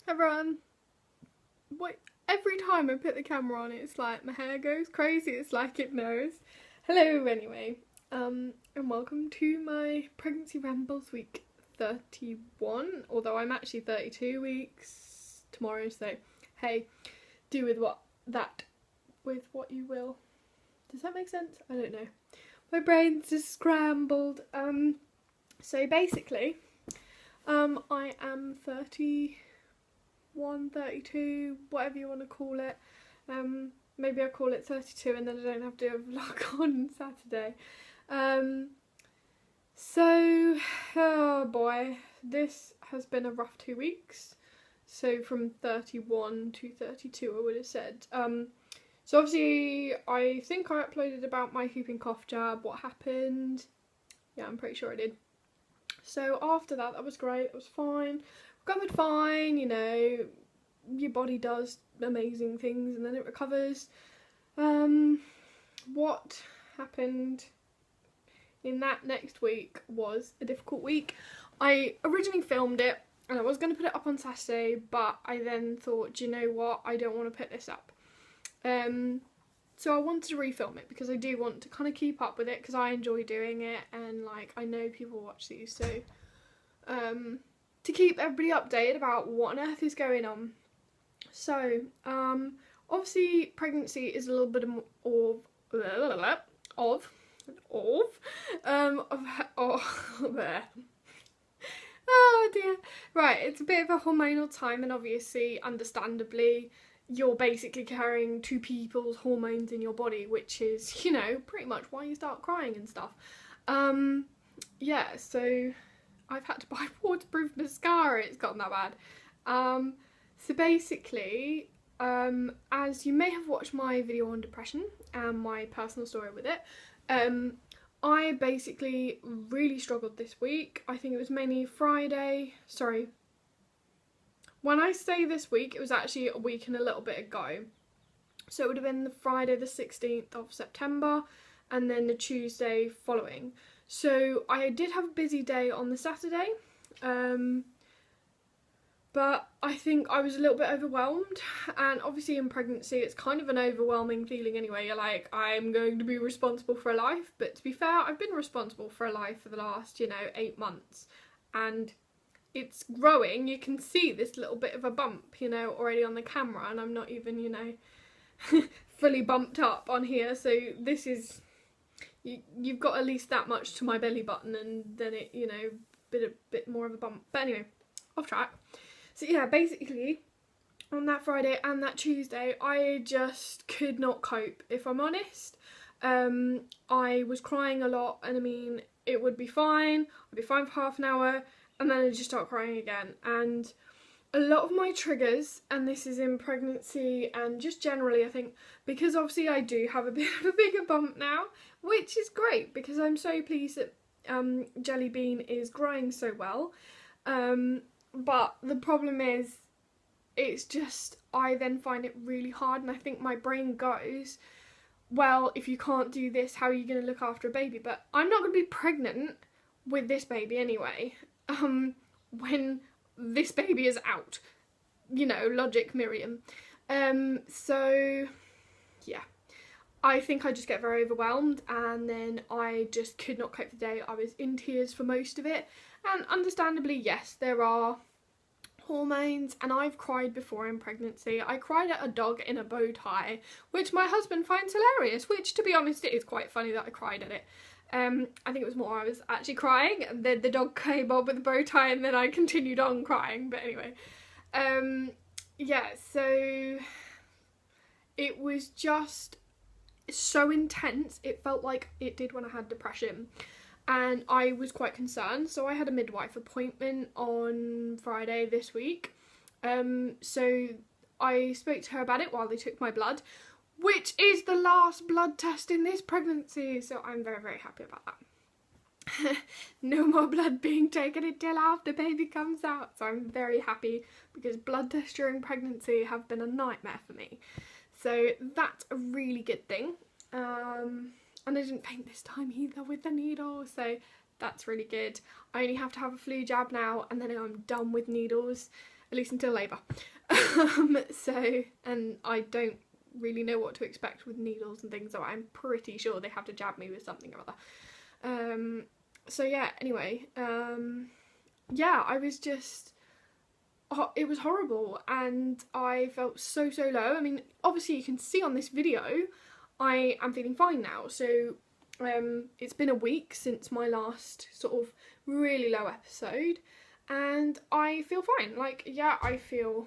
Everyone, what? Every time I put the camera on, it's like my hair goes crazy. It's like it knows. Hello, anyway, and welcome to my pregnancy rambles week 31. Although I'm actually 32 weeks tomorrow, so hey, do with what you will. Does that make sense? I don't know. My brain's just scrambled. So basically, I am 31, 32, whatever you want to call it. Maybe I'll call it 32 and then I don't have to do a vlog on Saturday. Oh boy, this has been a rough 2 weeks. So from 31 to 32 I would have said. So obviously I think I uploaded about my whooping cough jab, what happened. Yeah, I'm pretty sure I did. So after that, that was great, it was fine. Recovered fine, you know, your body does amazing things and then it recovers. What happened in that next week was a difficult week. I originally filmed it and I was going to put it up on Saturday, but I then thought, do you know what, I don't want to put this up. So I wanted to refilm it because I do want to kind of keep up with it because I enjoy doing it and like I know people watch these, so to keep everybody updated about what on earth is going on. So obviously pregnancy is a little bit of oh dear. Right, it's a bit of a hormonal time and obviously, understandably, you're basically carrying two people's hormones in your body, which is, you know, pretty much why you start crying and stuff. Yeah, so I've had to buy waterproof mascara, it's gotten that bad. So basically, as you may have watched my video on depression and my personal story with it, I basically really struggled this week. I think it was mainly when I say this week, it was actually a week and a little bit ago. So it would have been the Friday the 16th of September and then the Tuesday following. So I did have a busy day on the Saturday, but I think I was a little bit overwhelmed, and obviously in pregnancy it's kind of an overwhelming feeling anyway. You're like, I'm going to be responsible for a life, but to be fair, I've been responsible for a life for the last, 8 months, and it's growing. You can see this little bit of a bump, already on the camera, and I'm not even, fully bumped up on here, so this is, you've got at least that much to my belly button, and then it, a bit more of a bump. But anyway, off track. So yeah, basically, on that Friday and that Tuesday, I just could not cope, if I'm honest. I was crying a lot, and I mean, it would be fine, I'd be fine for half an hour, and then I'd just start crying again. And a lot of my triggers, and this is in pregnancy and just generally, I think, because obviously I do have a bit of a bigger bump now, which is great because I'm so pleased that Jelly Bean is growing so well. But the problem is, it's just, I then find it really hard, and I think my brain goes, well, if you can't do this, how are you going to look after a baby? But I'm not going to be pregnant with this baby anyway, when this baby is out, logic Miriam. So yeah, I think I just get very overwhelmed, and then I just could not cope the day. I was in tears for most of it, and understandably, yes, there are hormones, and I've cried before in pregnancy. I cried at a dog in a bow tie, which my husband finds hilarious, which, to be honest, it is quite funny that I cried at it. I think it was more I was actually crying, and then the dog came on with a bow tie, and then I continued on crying. But anyway, yeah, so it was just so intense. It felt like it did when I had depression, and I was quite concerned. So I had a midwife appointment on Friday this week. So I spoke to her about it while they took my blood, which is the last blood test in this pregnancy, so I'm very, very happy about that. No more blood being taken until after baby comes out, so I'm very happy because blood tests during pregnancy have been a nightmare for me. So that's a really good thing. And I didn't faint this time either with the needle, so that's really good. I only have to have a flu jab now and then I'm done with needles. at least until labour. And I don't really know what to expect with needles and things, so I'm pretty sure they have to jab me with something or other. So yeah, anyway, yeah, I was just, it was horrible, and I felt so low. I mean, obviously you can see on this video I am feeling fine now, so it's been a week since my last sort of really low episode, and I feel fine. Like, yeah, I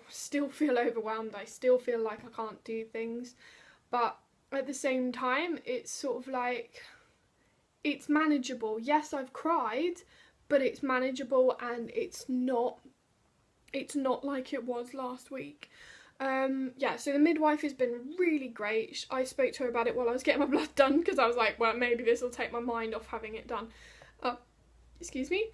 still feel overwhelmed, I still feel like I can't do things, but at the same time it's sort of like, it's manageable. Yes, I've cried, but it's manageable, and it's not like it was last week. Yeah, so the midwife has been really great. I spoke to her about it while I was getting my blood done, because I was like, well, maybe this will take my mind off having it done. Excuse me.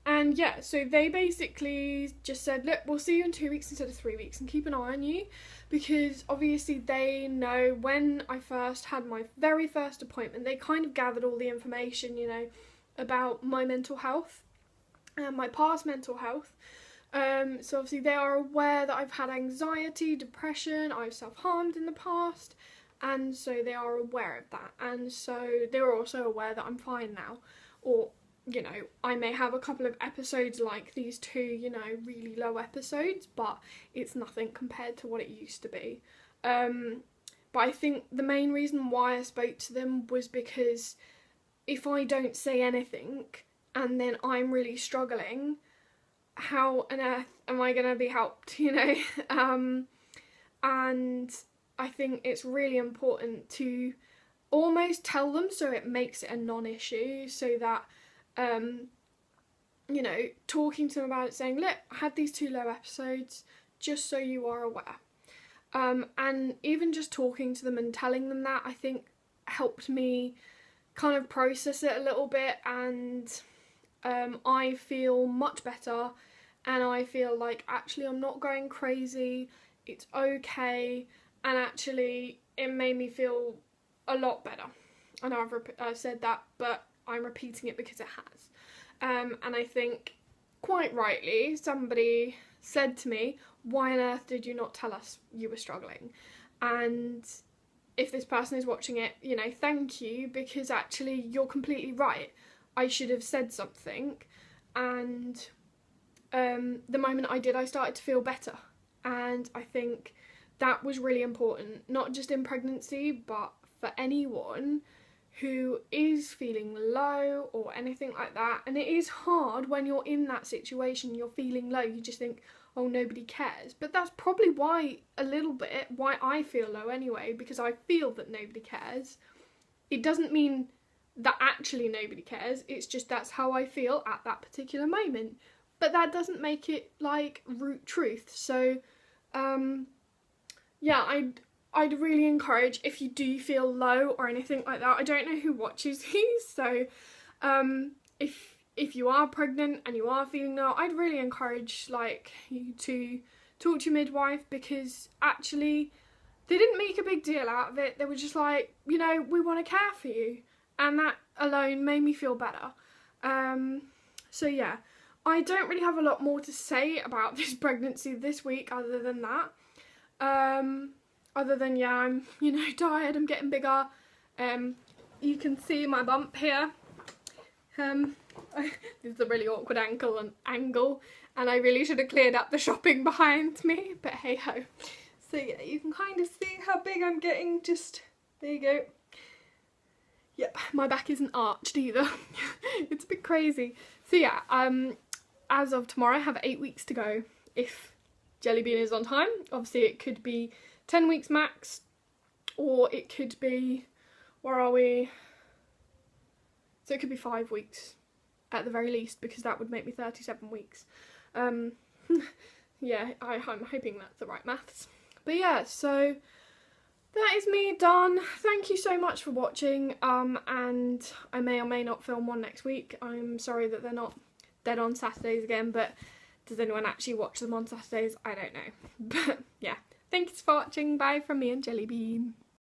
And yeah, so they basically just said, look, we'll see you in 2 weeks instead of 3 weeks, and keep an eye on you, because obviously they know when I first had my very first appointment, they kind of gathered all the information, you know, about my mental health and my past mental health. So obviously they are aware that I've had anxiety, depression, I've self-harmed in the past, and so they are aware of that, and so they're also aware that I'm fine now, or, you know, I may have a couple of episodes like these two, you know, really low episodes, but it's nothing compared to what it used to be. But I think the main reason why I spoke to them was because if I don't say anything and then I'm really struggling, how on earth am I going to be helped, you know? And I think it's really important to almost tell them so it makes it a non-issue, so that you know, talking to them about it, saying, look, I had these 2 low episodes, just so you are aware. And even just talking to them and telling them that, I think helped me kind of process it a little bit, and I feel much better, and I feel like actually I'm not going crazy, it's okay, and actually it made me feel a lot better. I know I've said that, but I'm repeating it because it has. And I think, quite rightly, somebody said to me, why on earth did you not tell us you were struggling? And if this person is watching it, you know, thank you, because actually you're completely right. I should have said something, and the moment I did, I started to feel better, and I think that was really important, not just in pregnancy, but for anyone who is feeling low or anything like that. And it is hard when you're in that situation, you're feeling low, you just think, oh, nobody cares. But that's probably why, a little bit, why I feel low anyway, because I feel that nobody cares. It doesn't mean that actually nobody cares, it's just that's how I feel at that particular moment. But that doesn't make it, like, root truth. So, yeah, I'd really encourage, if you do feel low or anything like that, I don't know who watches these, so if you are pregnant and you are feeling low, I'd really encourage, like, you to talk to your midwife, because actually they didn't make a big deal out of it. They were just like, you know, we want to care for you, and that alone made me feel better. So yeah, I don't really have a lot more to say about this pregnancy this week other than that. Other than, yeah, I'm, you know, tired, I'm getting bigger. You can see my bump here. This is a really awkward angle, and I really should have cleared up the shopping behind me, but hey ho. So yeah, you can kind of see how big I'm getting, just, there you go. Yep, my back isn't arched either. It's a bit crazy. So yeah, as of tomorrow I have 8 weeks to go, if Jellybean is on time. Obviously it could be 10 weeks max, or it could be, where are we? So it could be 5 weeks at the very least, because that would make me 37 weeks. Yeah, I'm hoping that's the right maths. But yeah, so that is me done. Thank you so much for watching, and I may or may not film one next week. I'm sorry that they're not dead on Saturdays again, but does anyone actually watch them on Saturdays? I don't know. But yeah, thanks for watching. Bye from me and Jellybean.